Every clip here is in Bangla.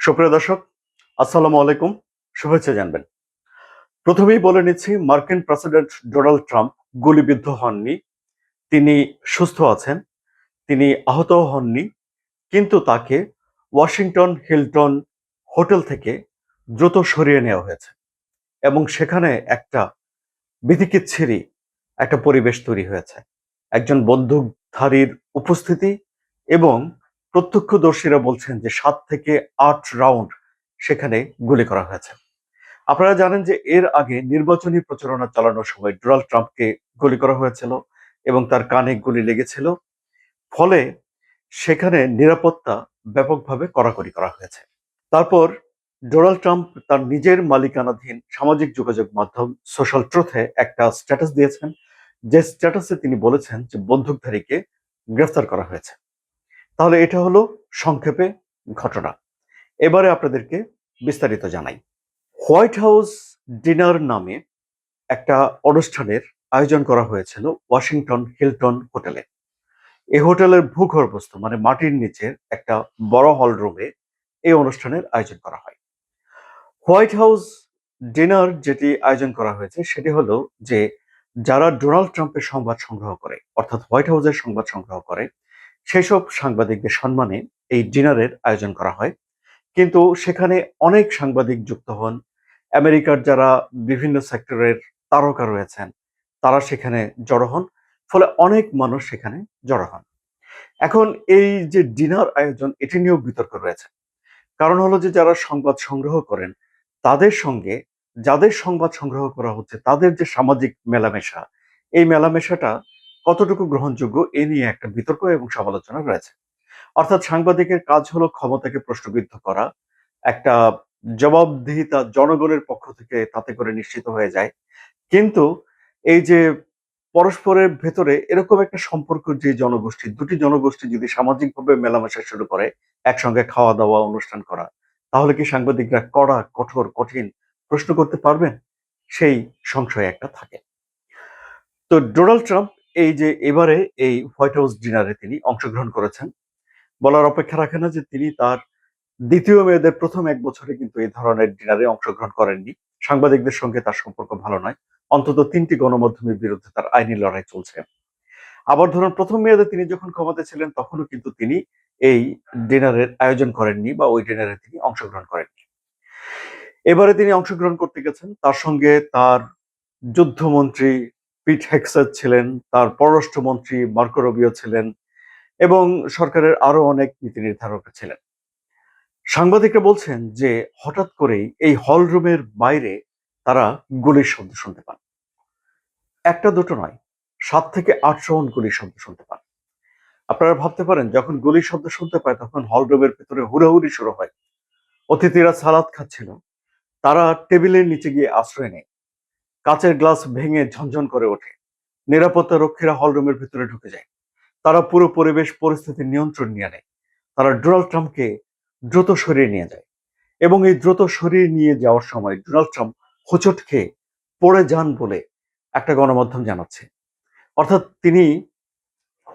সুপ্রিয় দর্শক, আসসালামু আলাইকুম। শুভেচ্ছা জানবেন। প্রথমেই বলে নিচ্ছি, মার্কিন প্রেসিডেন্ট ডোনাল্ড ট্রাম্প গুলিবিদ্ধ হননি। তিনি সুস্থ আছেন। তিনি আহতও হননি। কিন্তু তাকে ওয়াশিংটন হিলটন হোটেল থেকে দ্রুত সরিয়ে নেওয়া হয়েছে এবং সেখানে একটা বিতিকিচ্ছিরি একটা পরিবেশ তৈরি হয়েছে। একজন বন্দুকধারীর উপস্থিতি এবং প্রত্যক্ষদর্শীরা বলছেন যে ৭ থেকে ৮ রাউন্ড সেখানে গুলি করা হয়েছে। আপনারা জানেন যে এর আগে নির্বাচনী প্রচারণা চালানোর সময় ডোনাল্ড ট্রাম্পকে গুলি করা হয়েছিল এবং তার কানে গুলি লেগেছিল। ফলে সেখানে নিরাপত্তা ব্যাপকভাবে কড়াকড়ি করা হয়েছে। তারপর ডোনাল্ড ট্রাম্প তার নিজের মালিকানাধীন সামাজিক যোগাযোগ মাধ্যম সোশ্যাল ট্রুথে একটা স্ট্যাটাস দিয়েছেন, যে স্ট্যাটাসে তিনি বলেছেন যে বন্দুকধারীকে গ্রেফতার করা হয়েছে। তাহলে এটা হলো সংক্ষেপে ঘটনা। এবারে আপনাদেরকে বিস্তারিত জানাই। হোয়াইট হাউস ডিনার নামে একটা অনুষ্ঠানের আয়োজন করা হয়েছিল ওয়াশিংটন হিলটন হোটেলে। এই হোটেলের ভূগর্ভস্থ মানে মাটির নিচের একটা বড় হল রুমে এই অনুষ্ঠানের আয়োজন করা হয়। হোয়াইট হাউস ডিনার যেটি আয়োজন করা হয়েছে সেটি হলো যে যারা ডোনাল্ড ট্রাম্পের সংবাদ সংগ্রহ করে, অর্থাৎ হোয়াইট হাউসের সংবাদ সংগ্রহ করে, সেই সব সাংবাদিকদের সম্মানে এই ডিনারের আয়োজন করা হয়। কিন্তু সেখানে অনেক সাংবাদিক যুক্ত হন। আমেরিকার যারা বিভিন্ন সেক্টরের তারকা রয়েছেন, তারা সেখানে জড়ো হন। ফলে অনেক মানুষ সেখানে জড়ো হন। এখন এই যে ডিনার আয়োজন, এটি নিয়েও বিতর্ক রয়েছে। কারণ হলো যে যারা সংবাদ সংগ্রহ করেন, তাদের সঙ্গে যাদের সংবাদ সংগ্রহ করা হচ্ছে, তাদের যে সামাজিক মেলামেশা, এই মেলামেশাটা কতটুকু গ্রহণযোগ্য, এ নিয়ে একটা বিতর্ক এবং সমালোচনা রয়েছে। অর্থাৎ সাংবাদিকের কাজ হলো ক্ষমতাকে প্রশ্নবিদ্ধ করা, একটা জবাবদিহিতা জনগণের পক্ষ থেকে তাতে করে নিশ্চিত হয়ে যায়। কিন্তু এই যে পরস্পরের ভেতরে এরকম একটা সম্পর্ক, যে জনগোষ্ঠী, দুটি জনগোষ্ঠী যদি সামাজিকভাবে মেলামেশা শুরু করে, একসঙ্গে খাওয়া দাওয়া অনুষ্ঠান করা, তাহলে কি সাংবাদিকরা কড়া কঠোর কঠিন প্রশ্ন করতে পারবেন? সেই সংশয় একটা থাকে। তো ডোনাল্ড ট্রাম্প এই যে এবারে এই হোয়াইট হাউস ডিনারে তিনি অংশগ্রহণ করেছেন, বলার অপেক্ষা রাখে না যে তিনি তার দ্বিতীয় মেয়াদের প্রথম ১ বছরে কিন্তু এই ধরনের ডিনারে অংশগ্রহণ করেননি। সাংবাদিকদের সঙ্গে তার সম্পর্ক ভালো নয়। অন্তত ৩ টি গণমাধ্যমের বিরুদ্ধে তার আইনি লড়াই চলছে। আবার ধরুন, প্রথম মেয়াদে তিনি যখন ক্ষমতায় ছিলেন তখনও কিন্তু তিনি এই ডিনারের আয়োজন করেননি বা ওই ডিনারে তিনি অংশগ্রহণ করেননি। এবারে তিনি অংশগ্রহণ করতে গেছেন। তার সঙ্গে তার যুদ্ধমন্ত্রী পিট হেগসেথ ছিলেন, তার পররাষ্ট্রমন্ত্রী মার্কো রুবিও ছিলেন এবং সরকারের আরো অনেক নীতি নির্ধারকরা ছিলেন। সাংবাদিকরা বলছেন যে হঠাৎ করেই এই হল রুমের বাইরে তারা গুলির শব্দ শুনতে পান। একটা দুটো নয়, ৭ থেকে ৮ রাউন্ড গুলির শব্দ শুনতে পান। আপনারা ভাবতে পারেন, যখন গুলির শব্দ শুনতে পায় তখন হল রুমের ভেতরে হুড়োহুড়ি শুরু হয়। অতিথিরা সালাদ খাচ্ছিল, তারা টেবিলের নিচে গিয়ে আশ্রয় নেয়। কাঁচের গ্লাস ভেঙে ঝনঝন করে ওঠে। নিরাপত্তা রক্ষীরা হল রুমের ভেতরে ঢুকে যায়। তারা পুরো পরিবেশ পরিস্থিতির নিয়ন্ত্রণ নিয়ে নেয়। তারা ডোনাল্ড ট্রাম্পকে দ্রুত সরিয়ে নিয়ে যায় এবং এই দ্রুত সরিয়ে নিয়ে যাওয়ার সময় ডোনাল্ড ট্রাম্প হোঁচট খেয়ে পড়ে যান বলে একটা গণমাধ্যম জানাচ্ছে। অর্থাৎ তিনি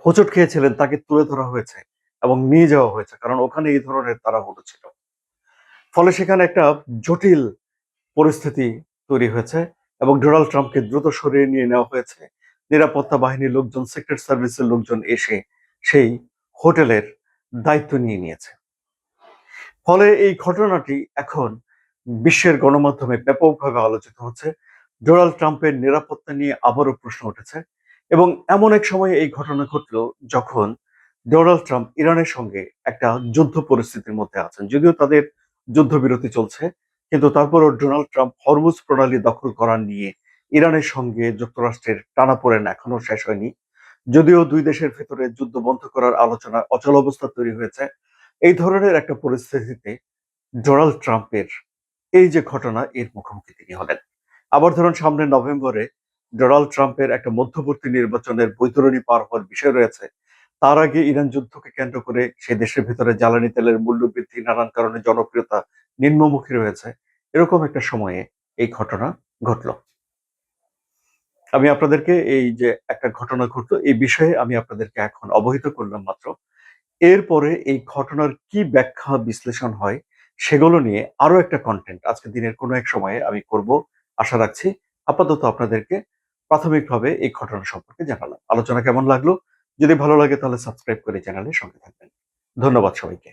হোঁচট খেয়েছিলেন, তাকে তুলে ধরা হয়েছে এবং নিয়ে যাওয়া হয়েছে, কারণ ওখানে এই ধরনের তাড়াহুড়ো ছিল। ফলে সেখানে একটা জটিল পরিস্থিতি তৈরি হয়েছে এবং ডোনাল্ড ট্রাম্পকে দ্রুত সরিয়ে নিয়ে নেওয়া হয়েছে। নিরাপত্তা বাহিনীর লোকজন, সিক্রেট সার্ভিসের লোকজন এসে সেই হোটেলের দায়িত্ব নিয়ে নিয়েছে। ফলে এই ঘটনাটি এখন বিশ্বের গণমাধ্যমে ব্যাপকভাবে আলোচিত হচ্ছে। ডোনাল্ড ট্রাম্পের নিরাপত্তা নিয়ে আবারও প্রশ্ন উঠেছে এবং এমন এক সময়ে এই ঘটনা ঘটল যখন ডোনাল্ড ট্রাম্প ইরানের সঙ্গে একটা যুদ্ধ পরিস্থিতির মধ্যে আছেন। যদিও তাদের যুদ্ধবিরতি চলছে, কিন্তু তারপরও ডোনাল্ড ট্রাম্প হরমুজ প্রণালী দখল করা নিয়ে ইরানের সঙ্গে যুক্তরাষ্ট্রের টানাপোড়েন এখনো শেষ হয়নি। যদিও দুই দেশের ভেতরে যুদ্ধ বন্ধ করার আলোচনা অচলাবস্থা তৈরি হয়েছে। এই ধরনের একটা পরিস্থিতিতে ডোনাল্ড ট্রাম্পের এই যে ঘটনা, এর মুখোমুখি তিনি হলেন। আবার ধরুন, সামনের নভেম্বরে ডোনাল্ড ট্রাম্পের একটা মধ্যবর্তী নির্বাচনের বৈতরণী পার হওয়ার বিষয় রয়েছে। তার আগে ইরান যুদ্ধকে কেন্দ্র করে সে দেশের ভিতরে জ্বালানি তেলের মূল্য বৃদ্ধি, নানান কারণে জনপ্রিয়তা নিম্নমুখী রয়েছে। এরকম একটা সময়ে এই ঘটনা ঘটল। আমি আপনাদেরকে এই যে একটা ঘটনা ঘটলো, এই বিষয়ে আমি আপনাদেরকে এখন অবহিত করলাম মাত্র। এরপরে এই ঘটনার কি ব্যাখ্যা বিশ্লেষণ হয়, সেগুলো নিয়ে আরো একটা কন্টেন্ট আজকে দিনের কোনো এক সময়ে আমি করব আশা রাখছি। আপাতত আপনাদেরকে প্রাথমিকভাবে এই ঘটনা সম্পর্কে জানালাম। আলোচনা কেমন লাগলো? যদি ভালো লাগে তাহলে সাবস্ক্রাইব করে চ্যানেলের সঙ্গে থাকবেন। ধন্যবাদ সবাইকে।